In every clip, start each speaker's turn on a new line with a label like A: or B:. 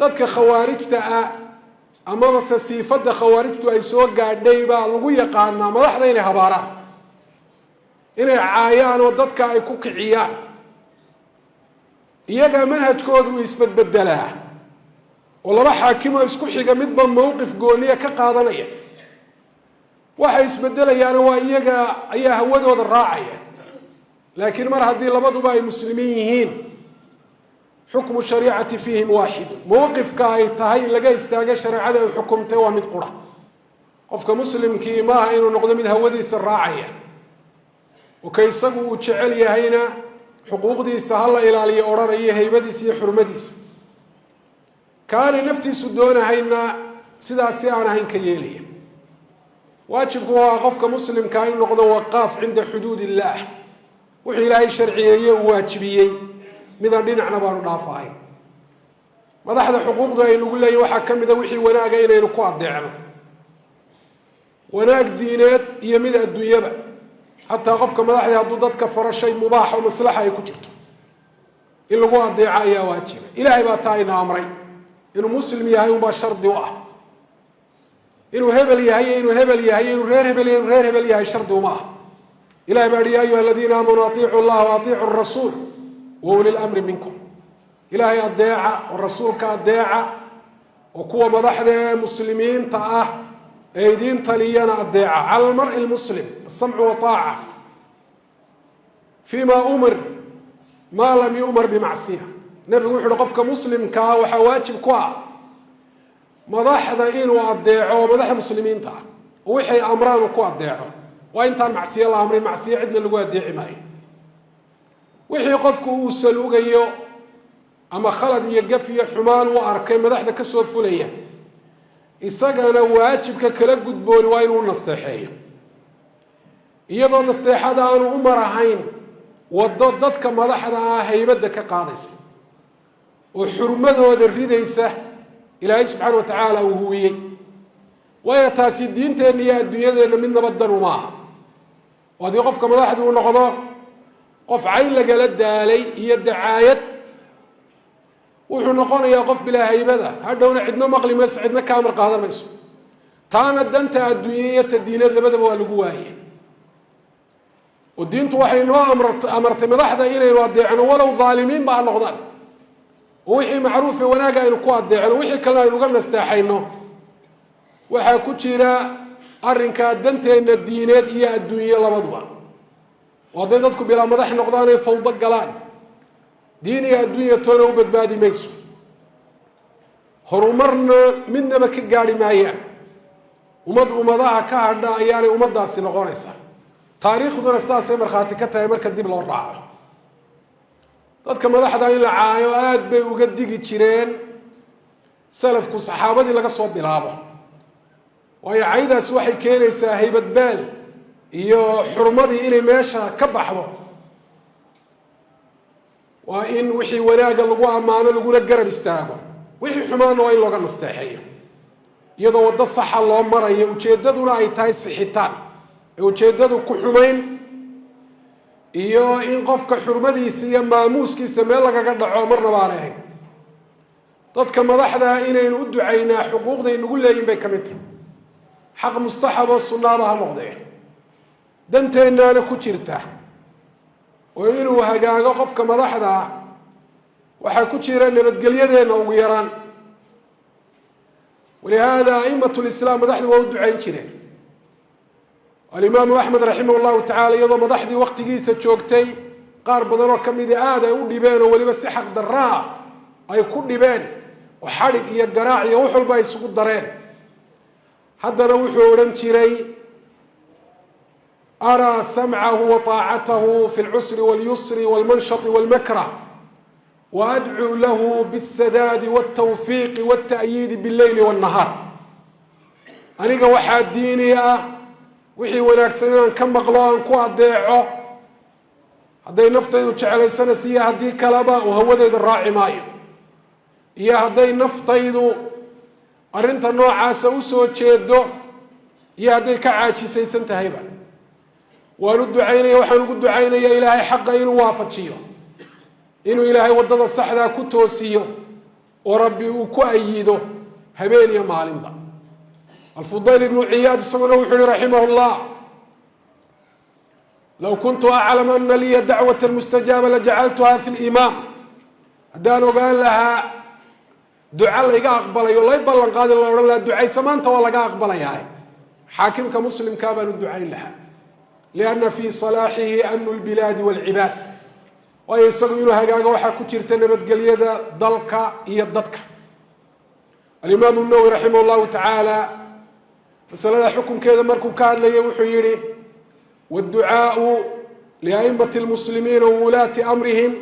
A: dadka khawaarijta amaba siifada khawaarijtu ay soo gaadhay baa lagu yaqaanaa madaxda inay habaaraan inay caayaan oo dadka ay ku kiciyaan iyaga manhajkoodu uu isbedbedelaa oo laba xaakimo isku xiga midba mowqif gooniya ka qaadanaya waxa isbedelayaan waa iyaga ayaa hawadooda raacaya laakiin mar haddii labaduba ay muslimiin yihiin xukmu shariicati fiihim waaxid mowqifka ay tahay laga istaaga shareecada ay xukumtay waa mid qura qofka muslimkii maaha inuu noqdo mid hawadiisa raacaya oo ka isagu uu jecel yahayna xuquuqdiisa hala ilaaliyo odhanaya haybadiisa iyo xurmadiisa kaanay naftiisu doonahayna sidaasi aan ahayn ka yeelaya waajibku waa qofka muslimka inuu noqdo waqaaf cinda xuduud illaah wixii ilaahay sharciyeeye uu waajibiyey midaan dhinacna baanu dhaafahayn madaxda xuquuqdu ay nagu leeyihin waxaa ka mida wixii wanaaga inaynu ku adeecno wanaag diineed iyo mid adduunyaba xataa qofka madaxdii hadduu dadka faro shay mubaax oo maslaxa ay ku jirto in lagu adeeco ayaa waajiba ilaahay baa taa ina amray inuu muslim yahay unbaa shardi u ah inuu hebel yahay inuu hebel yahay inuu reer hebel yahay shardi uma ah ilahay baa yihi ya ayuha aladiina aamanuu atiicu llaha wa atiicu rasuul wa uli lamri minkum ilaahay adeeca oo rasuulka adeeca oo kuwa madaxda ee muslimiinta ah ee idiin taliyana adeeca cala almar'i lmuslim asamcu wataaca fima umir maa lam yu'mar bimacsiya nabigu wuxu uhi qofka muslimkaa waxaa waajib ku ah madaxda inuu adeeco madaxa muslimiinta ah oo wixay amraan uu ku adeeco waa intaan macsiyo la amrin macsiyo cidna lagu adeeci maayo wixii qofku uu saluugayo ama khalad iyo gaf iyo xumaan uu arkay madaxda ka soo fulaya isagana waajibka kala gudboon waa inuu nasteexeeyo iyadoo nasteexada aanu u marahayn waddo dadka madaxda ah haybadda ka qaadaysa oo xurmadooda ridaysa ilaahay subxaana wa tacaala uu huwiyey waayo taasi diinteenna iyo adduunyadeenna mid nabaddan uma aha oo haddii qofka madaxda uu noqdo qof cayn lagala daalay iyo dacaayad wuxuu noqonayaa qof bilaa haybada hadhowna cidna maqli mayso cidna ka amar qaadan mayso taana danta adduunye iyo ta diineed labadaba waa lagu waayey oo diintu waxay noo amartay madaxda inaynu adeecno walow daalimiin ba ha noqdaan oo wixii macruufe wanaaga aynu ku adeecno wixii kalena aynu uga nasteexayno waxaa ku jira arrinkaa danteenna diineed iyo adduunye labaduba oo hadday dadku bilaa madax noqdaan ay fawdo galaan diin iyo adduunya toona u badbaadi mayso horumarna midnaba ka gaari maayaan ummadaha ka hadha ayaanay ummaddaasi noqonaysaa taariikhduna saasay markhaati ka tahay marka dib loo raaco dadka madaxda in la caayo aada bay uga digi jireen salafku saxaabadii laga soo bilaabo waayo caydaas waxay keenaysaa haybadbeel iyo xurmadii inay meesha ka baxdo waa in wixii wanaaga lagu ammaano laguna garab istaago wixii xumaanna waa in looga nasteexeeyo iyadoo waddo saxa loo marayo ujeeddaduna ay tahay sixitaan ee ujeeddadu ku xumayn iyo in qofka xurmadiisa iyo maamuuskiisa meel lagaga dhaco marnaba aan ahayn dadka madaxda inaynu u ducaynaa xuquuqday nagu leeyihin bay ka mid tahay xaq mustaxab oo sunnaaba ha noqdee danteennaana ku jirta oo inuu hagaago qofka madaxda ah waxaa ku jira nabadgelyadeenna ugu yaraan walihaada a'immatu lislaam madaxdu waa u ducayn jireen alimaamu axmed raximah llahu tacala iyadoo madaxdii waqtigiisa joogtay qaar badan oo ka midi aad ay u dhibeen oo weliba si xaq darraa ay ku dhibeen oo xadhig iyo garaac iyo wax walba ay isugu dareen haddana wuxuu odhan jiray araa samcahu wa taacatahu fi lcusri walyusri walmanshati walmakrah wa adcuu lahu biاsadaadi wاltawfiiqi wاlta'yiidi bاlleyli wاnnahaar aniga waxaa diini ah wixii wanaagsan inaan ka maqlo aan ku adeeco hadday naftaydu jeclaysanaysa iyo haddii kaleba uu hawadeyda raaci maayo iyo hadday naftaydu arrinta noocaasa u soo jeedo iyo hadday ka caajisaysan tahayba waan u ducaynaya waxaan ugu ducaynayaa ilaahay xaqa inuu waafajiyo inuu ilaahay waddada saxdaa ku toosiyo وربي وكأيده هبين يا معلم بقى. الفضيل بن عياض الصغير وحولي رحمه الله لو كنت أعلم أن لي دعوة المستجابة لجعلتها في الإمام هدانو قال لها دعاء الله يقبل يلا يبلغ قادر الله ولا دعاء سمانته ولا أقبل ياي حاكم كمسلم كابل الدعاء لها لأن في صلاحه أمن البلاد والعباد ويسمونه هجاجة وحكوا ترتنا بتجليدا ضلك يددك. الإمام النووي رحمه الله تعالى مسألة حكم كذا مركو كان لي وحيري والدعاء لأئمة المسلمين وولاة أمرهم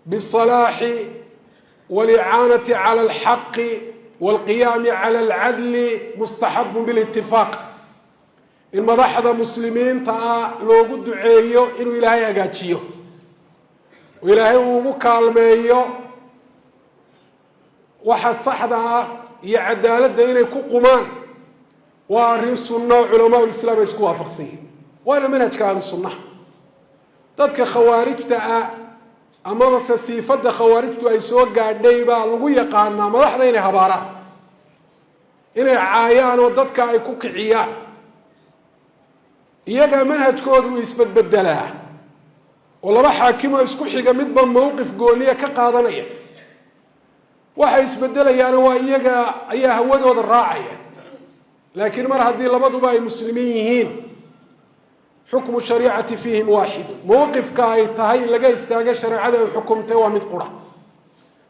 A: بالصلاح والإعانة على الحق والقيام على العدل مستحب بالاتفاق. إن مدحض مسلمين تا لو قد دعيو إنو إلهي أغاتشيو وإلهي ومكالميو waxa saxda ah iyo cadaaladda inay ku qumaan waa arrin sunno culamaa islaam isku waafaqsan yihiin waana manhajka sunnah dadka khawaarijta ah ama sasiifada khawaarijtu ay soo gaadhay baa lagu yaqaanaa madaxda inay habaaraan inay caayaan oo dadka ay ku kiciyaan iyaga manhajkoodu isbedbedelaa oo laba xaakimo isku xiga midba mowqif gooniya ka qaadanaya waxay isbedelayaan waa iyaga ayaa hawadooda raacaya laakiin mar haddii labaduba ay muslimiin yihiin xukmu shariicati fiihim waaxid mowqifka ay tahay laga istaaga shariicada ay xukumtay waa mid qura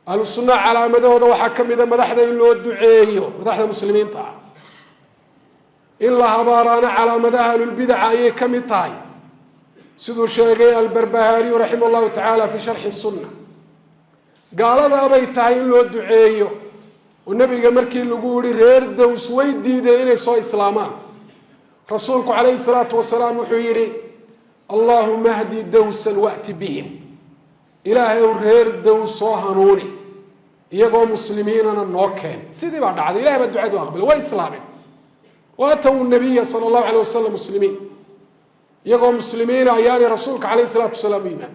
A: ahlu sunna calaamadooda waxaa ka mid a madaxda in loo duceeyo madaxda muslimiinta ah in la habaaraana calaamadaha ahlulbidaca ayay ka mid tahay siduu sheegay albarbahaariyu raximah allahu tacaala fi sharxi sunna قالنا أبي تعين لو دعيو والنبي مركي لقولي رير دوس ويدي ديني صو إسلامان رسولك عليه الصلاة والسلام وحيري اللهم اهدي دوسا وأتي بهم إلهي رير دوس صهنوني يقوى مسلمين أنا النوكين سيدي بعد عاد إلهي بدعي وأقبل وإسلامي وأتوا النبي صلى الله عليه وسلم مسلمين يقوى مسلمين أيان رسولك عليه الصلاة والسلام إيمان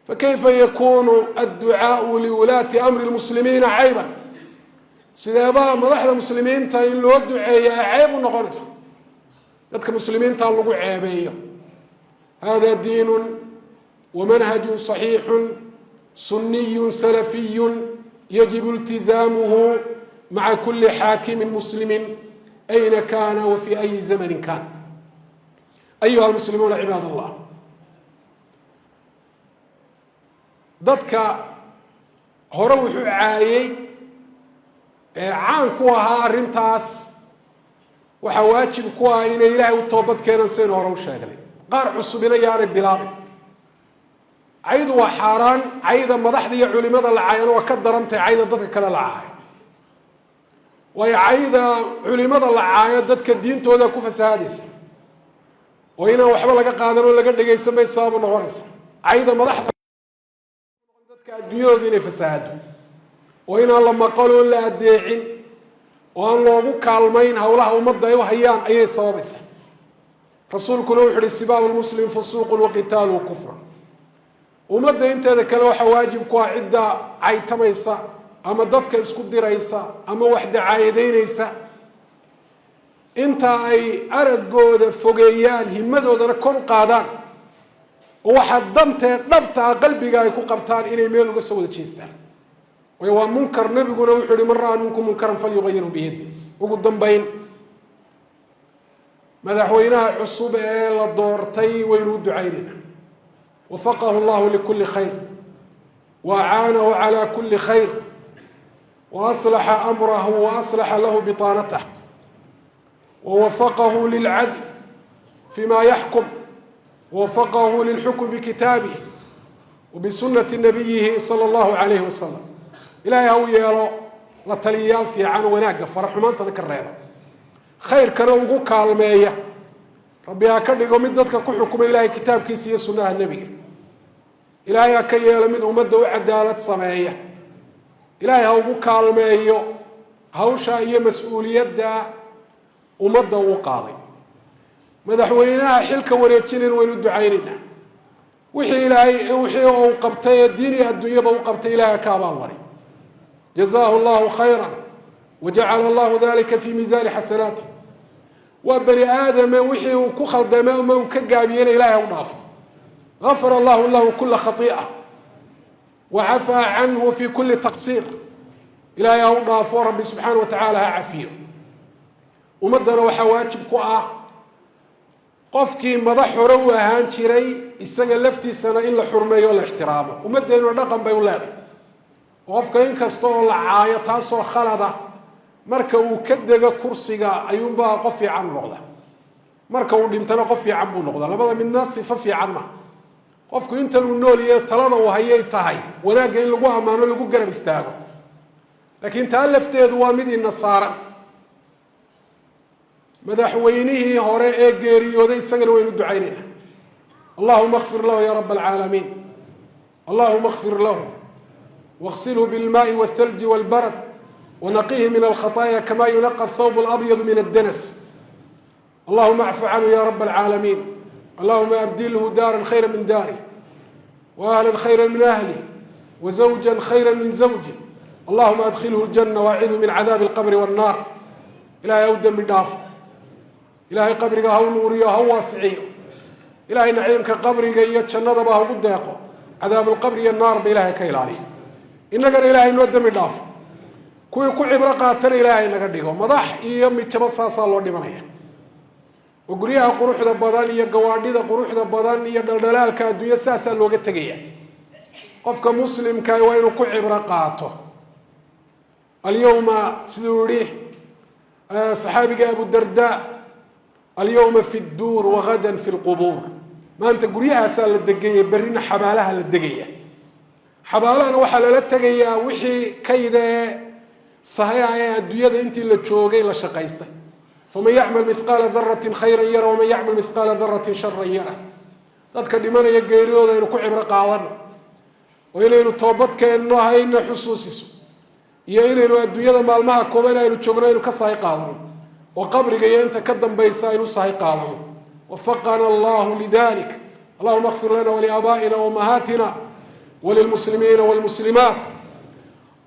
A: فكيف يكون الدعاء لولاة أمر المسلمين عيبا سيدابا مدحدا المسلمين تا إن لو دعيا عيب نقونس dadka مسلمين تا لوgu عيبيو هذا دين ومنهج صحيح سني سلفي يجب التزامه مع كل حاكم مسلم أين كان وفي أي زمن كان. أيها المسلمون عباد الله dadka hore wuxuu caayay caan ku ahaa arintaas waxa waajib ku ah in Ilaahay u toobad keenan seen hore u sheegay qaar cusubina yaanay bilaabin aydu waa xaraan ayda madaxda iyo culimada la caayano waa ka darantay ayda dadka kale la caayo way ayda culimada la caayo dadka diintooda ku fasaadaysa oo ina waxba laga qaadan oo laga dhageysan bay sabab noqonaysa ayda madaxda الدنيا دين فساد وإن الله ما قالوا إلا الداعين وأن الله كالمين هؤلاء ومضى وهيان أي صوابس رسولك نوح السباب المسلم فسوق وقتال وكفر ومضى أنت هذا كلو حواجب كوا عدة عيتما يسا أما ضدك اسكت رئيسا أما وحدة عايدين يسا أنت أي أرد جود فوقيان همدو دنا كون قادان وحضمت نبت قلبي جاي كقبتان إلى ميل وقصوا تشيستان ويوا منكر نبي يقولوا يحري مرة منكم منكرا فليغيروا بيده وقدام بين مدحوينها عصوب إلى الدورتي ويرد عيننا وفقه الله لكل خير وأعانه على كل خير وأصلح أمره وأصلح له بطانته ووفقه للعدل فيما يحكم ووفقه للحكم بكتابه وبسنة نبيه صلى الله عليه وسلم إلهي هو يالو لطليال في عن وناقة فرحمان تذكر خير كانوا كالمية ربي أكد يقوم مدتك كحكم إلهي كتاب كيسية سنة النبي إلهي أكي يلمد ومد وعدالة سماية إلهي هو كالمية هو شاية مسؤولية دا ومد وقاضي مدحوينها حلك وريتشين وين الدعيننا وحي إلهي وحي وقبتي الدين الدنيا وقبتي إلهي كابان وري جزاه الله خيرا وجعل الله ذلك في ميزان حسناته وبني آدم وحي وكخل دماء ما وكقابيين إلهي ونافه غفر الله له كل خطيئة وعفى عنه في كل تقصير إلهي ونافه ربي سبحانه وتعالى عافيه ومدنا وحواجب كؤا qofkii madax hore u ahaan jiray isaga laftiisana in la xurmeeyo la ixtiraamo umadeenu dhaqan bay u leedahay qofka in kasta oo la caayo taasoo khalada marka uu ka dego kursiga ayuunbaa qof fiican noqda marka uu dhintana qof fiican buu noqdaa labada midna sifo fiican ma qofku inta uu nool yahay talada uu hayay tahay wanaagga in lagu amaano lagu garab istaago laakiin taa lafteedu waa mid in saaran madaxweynihii hore ee geeriyooday isagana waynu ducaynayna allahuma اغfir lahu ya rab العaalamiin allahuma اغfir lahu واغسله بالماء والثلج والبرد ونقيه من الخطايا كما ينقى الثوب الأبيض من الدنس اللهم اعف عنه يا رب العالمين اللهم أبدله دارا خيرا من داره وأهلا خيرا من أهله وزوجا خيرا من زوجه اللهم أدخله الجنة وأعذه من عذاب القبر والنار إلهي أودم بالدافع إلهي قبرك هو نوري هو واسعي إلهي نعيمك قبرك يتشنض به قداقه عذاب القبر النار بإلهي كيلاني إنك إلهي نودم بالدافع كوي عبرة قاتل إلهي نقدقه مضح يوم يتبصى صلى الله عليه وسلم وقريها قروح ذا بدن يا قوادي ذا قروح ذا بدن يا دلدلال كادوية ساسا لوجت تجيه قفك مسلم كاي وين كل عبرة قاته اليوم سلوري صحابي أبو الدرداء اليوم في الدور وغدا في القبور ما أنت قريها سال الدقية برينا حبالها للدقية حبالها وحلا للتقية وحي كيده صحيح الدنيا أنت اللي تشوقي لا شقيسته فمن يعمل مثقال ذرة خيرا يرى ومن يعمل مثقال ذرة شرا يرى dadka dhimanaya geeriyooda inuu ku cibro qaadano oo inaynu toobad keenno hayna xusuusiso iyo inaynu adduunyada maalmaha kooban aynu joogno inuu ka sahay qaadano oo qabriga iyo inta ka dambaysa inuu sahay qaadano wafaqana allahu lidalik allahumma ighfir lana wa li abaa'ina wa ummahatina wa lil muslimina wal muslimat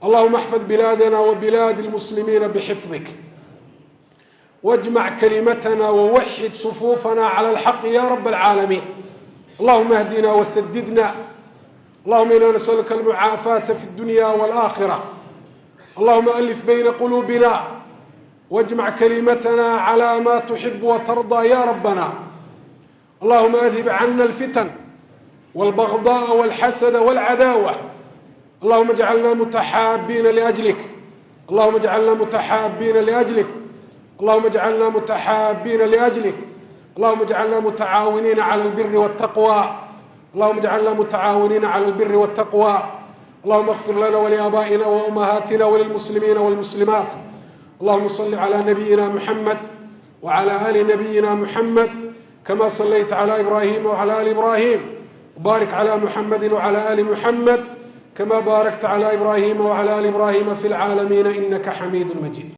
A: اللهم احفظ بلادنا وبلاد المسلمين بحفظك واجمع كلمتنا ووحد صفوفنا على الحق يا رب العالمين اللهم اهدنا وسددنا اللهم إنا نسألك المعافاة في الدنيا والآخرة اللهم ألف بين قلوبنا واجمع كلمتنا على ما تحب وترضى يا ربنا اللهم أذهب عنا الفتن والبغضاء والحسد والعداوة اللهم اجعلنا متحابين لأجلك اللهم اجعلنا متحابين لأجلك اللهم اجعلنا متحابين لأجلك اللهم اجعلنا متعاونين على البر والتقوى اللهم اجعلنا متعاونين على البر والتقوى اللهم اغفر لنا ولآبائنا وأمهاتنا وللمسلمين والمسلمات اللهم صل على نبينا محمد وعلى آل نبينا محمد كما صليت على إبراهيم وعلى آل إبراهيم وبارك على محمد وعلى آل محمد كما باركت على إبراهيم وعلى آل إبراهيم في العالمين إنك حميد مجيد